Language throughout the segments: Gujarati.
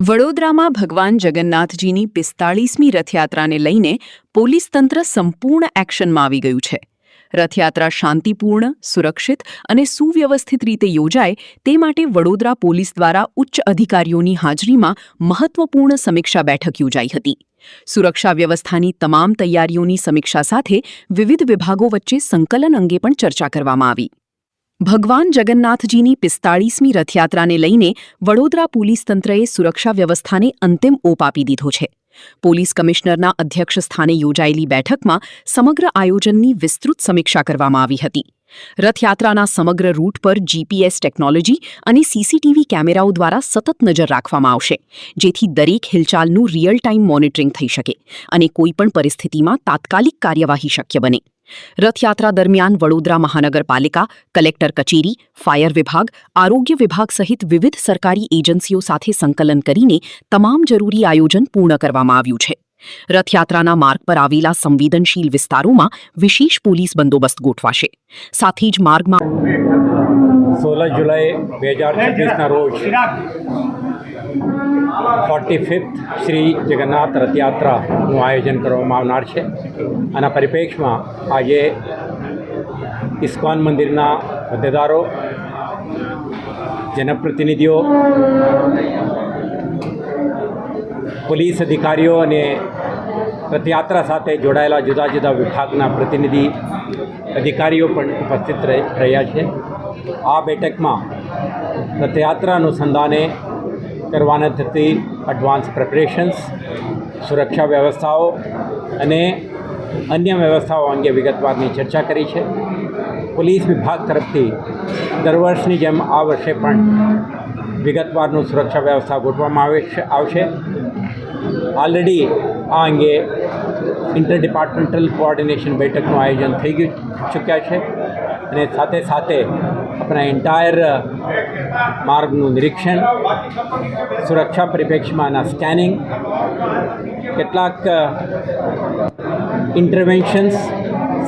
વડોદરામાં ભગવાન જગન્નાથજીની 45મી રથયાત્રાને લઈને પોલીસ તંત્ર સંપૂર્ણ એક્શનમાં આવી ગયું છે. રથયાત્રા શાંતિપૂર્ણ, સુરક્ષિત અને સુવ્યવસ્થિત રીતે યોજાય તે માટે વડોદરા પોલીસ દ્વારા ઉચ્ચ અધિકારીઓની હાજરીમાં મહત્વપૂર્ણ સમીક્ષા બેઠક યોજાઈ હતી. સુરક્ષા વ્યવસ્થાની તમામ તૈયારીઓની સમીક્ષા સાથે વિવિધ વિભાગો વચ્ચે સંકલન અંગે પણ ચર્ચા કરવામાં આવી. ભગવાન જગન્નાથજીની 45મી રથયાત્રાને લઈને વડોદરા પોલીસ તંત્રએ સુરક્ષા વ્યવસ્થાને અંતિમ ઓપ આપી દીધો છે. પોલીસ કમિશનરના અધ્યક્ષ સ્થાને યોજાયેલી બેઠકમાં સમગ્ર આયોજનની વિસ્તૃત સમીક્ષા કરવામાં આવી હતી. રથયાત્રાના સમગ્ર રૂટ પર જીપીએસ ટેકનોલોજી અને સીસીટીવી કેમેરાઓ દ્વારા સતત નજર રાખવામાં આવશે, જેથી દરેક હિલચાલનું રિયલ ટાઈમ મોનિટરિંગ થઈ શકે અને કોઈપણ પરિસ્થિતિમાં તાત્કાલિક કાર્યવાહી શક્ય બને. રથયાત્રા દરમિયાન વડોદરા મહાનગરપાલિકા, કલેક્ટર કચેરી, ફાયર વિભાગ, આરોગ્ય વિભાગ સહિત વિવિધ સરકારી એજન્સીઓ સાથે સંકલન કરીને તમામ જરૂરી આયોજન પૂર્ણ કરવામાં આવ્યું છે. રથયાત્રાના માર્ગ પર આવેલા સંવેદનશીલ વિસ્તારોમાં વિશેષ પોલીસ બંદોબસ્ત ગોઠવાશે. સાથે જ માર્ગમાં 16 જુલાઈ 2026ના રોજ 45th શ્રી જગન્નાથ રથયાત્રાનું આયોજન કરવામાં આવનાર છે. આના પરિપ્રેક્ષમાં આજે ઇસ્કોન મંદિરના હોદ્દેદારો, જનપ્રતિનિધિઓ, પોલીસ અધિકારીઓ અને રથયાત્રા સાથે જોડાયેલા જુદા જુદા વિભાગના પ્રતિનિધિ અધિકારીઓ પણ ઉપસ્થિત રહ્યા છે. આ બેઠકમાં રથયાત્રા અનુસંધાને કરવાના થતી એડવાન્સ પ્રિપરેશન્સ, સુરક્ષા વ્યવસ્થાઓ અને અન્ય વ્યવસ્થાઓ અંગે વિગતવારની ચર્ચા કરી છે. પોલીસ વિભાગ તરફથી દર વર્ષની જેમ આ વર્ષે પણ વિગતવારનું સુરક્ષા વ્યવસ્થા ગોઠવવામાં આવશે. ઓલરેડી આ અંગે ઇન્ટરડિપાર્ટમેન્ટલ કોઓર્ડિનેશન બેઠકનું આયોજન થઈ ચૂક્યા છે અને સાથે સાથે આપણા એન્ટાયર માર્ગનું નિરીક્ષણ, સુરક્ષા પરિપ્રેક્ષમાંના સ્કેનિંગ, કેટલાક ઇન્ટરવેન્શન્સ,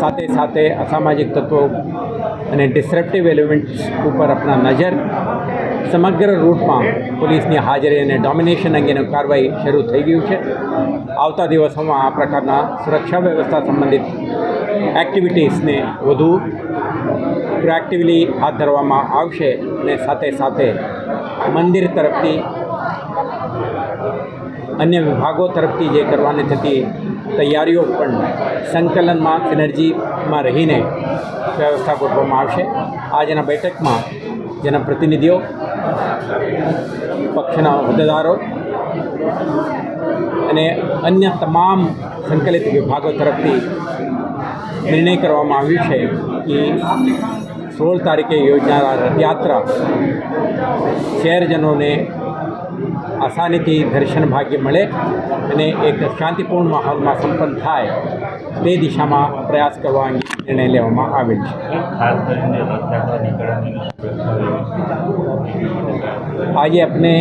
સાથે સાથે અસામાજિક તત્વો અને ડિસરપ્ટિવ એલિમેન્ટ્સ ઉપર આપણા નજર, સમગ્ર રૂટમાં પોલીસની હાજરી અને ડોમિનેશન અંગેની કાર્યવાહી શરૂ થઈ ગયું છે. આવતા દિવસોમાં આ પ્રકારના સુરક્ષા વ્યવસ્થા સંબંધિત એક્ટિવિટીઝને વધુ પ્રોએક્ટિવલી હાથ ધરવામાં આવશે અને સાથે સાથે મંદિર તરફથી, અન્ય વિભાગો તરફથી જે કરવાની થતી તૈયારીઓ પણ સંકલનમાં, સિનર્જીમાં રહીને વ્યવસ્થા ગોઠવવામાં આવશે. આજના બેઠકમાં જનપ્રતિનિધિઓ, પક્ષના હોદ્દેદારો અને અન્ય તમામ સંકલિત વિભાગો તરફથી નિર્ણય કરવામાં આવ્યું છે કે 16 તારીખે યોજનારા રથયાત્રા શહેરજનોને આસાનીથી દર્શન ભાગ્ય મળે અને એક શાંતિપૂર્ણ માહોલમાં સંપન્ન થાય તે દિશામાં પ્રયાસ કરવા અંગે નિર્ણય લેવામાં આવેલ છે. આજે આપણે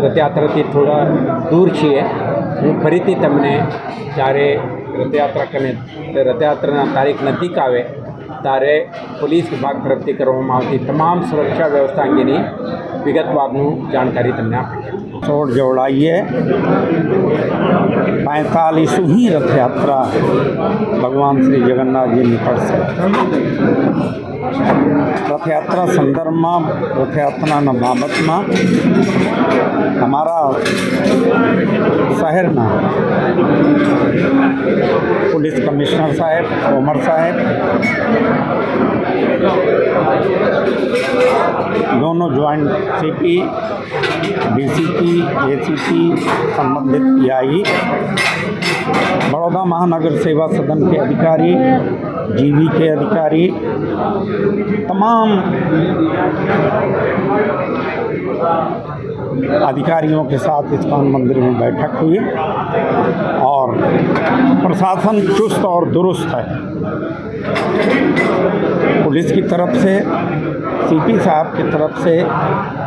રથયાત્રાથી થોડા દૂર છીએ. હું ફરીથી તમને જ્યારે રથયાત્રાના તારીખ નજીક આવે ત્યારે પોલીસ વિભાગ તરફથી કરવામાં આવતી તમામ સુરક્ષા વ્યવસ્થા અંગેની વિગતવારનું જાણકારી તમને આપીશ. छोड़ जोड़ाइए 45वीं रथ यात्रा भगवान श्री जगन्नाथ जी निकलશે. રથયાત્રા સંદર્ભમાં, રથયાત્રાના બાબતમાં અમારા શહેરના પોલીસ કમિશનર સાહેબ, કોમર સાહેબ, दोनों ज्वाइंट सीपी, डीसीपी, एसीपी, संबंधित पीआई, बड़ौदा महानगर सेवा सदन के अधिकारी, जीवी के अधिकारी, तमाम अधिकारियों के साथ इस्कॉन मंदिर में बैठक हुई और प्रशासन चुस्त और दुरुस्त है. पुलिस की तरफ से, सीपी साहब की तरफ से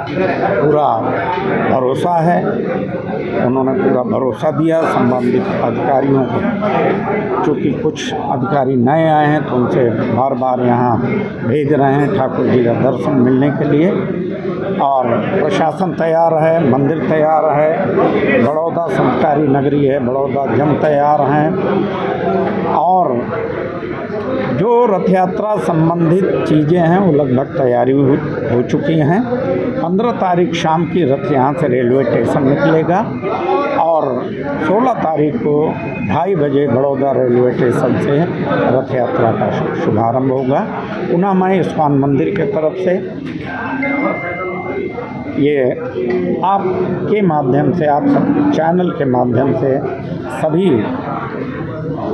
पूरा भरोसा है। उन्होंने पूरा भरोसा दिया संबंधित अधिकारियों को। चूँकि कुछ अधिकारी नए आए हैं तो उनसे बार बार यहाँ भेज रहे हैं ठाकुर जी का दर्शन मिलने के लिए। और प्रशासन तैयार है, मंदिर तैयार है, बड़ौदा संस्कारी नगरी है, बड़ौदा जन तैयार हैं। और जो रथ यात्रा संबंधित चीज़ें हैं वो लगभग तैयारी हो चुकी हैं। 15 तारीख शाम की रथ यहाँ से रेलवे स्टेशन निकलेगा और 16 तारीख को 2:30 बजे बड़ौदा रेलवे स्टेशन से रथ यात्रा का शुभारंभ होगा। उनामाई इस्कॉन मंदिर के तरफ से ये आपके माध्यम से, आप सब चैनल के माध्यम से सभी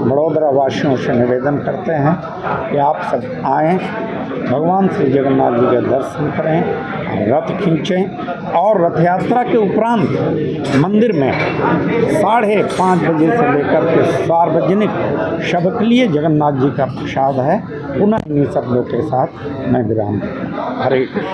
बड़ौदा वासियों से निवेदन करते हैं कि आप सब आएँ, भगवान श्री जगन्नाथ जी के दर्शन करें, रथ खींचें और रथ यात्रा के उपरांत मंदिर में 5:30 बजे से लेकर के सार्वजनिक सबके लिए जगन्नाथ जी का प्रसाद है। पुनः इन्हीं शब्दों के साथ मैं विराम। हरे कृष्ण।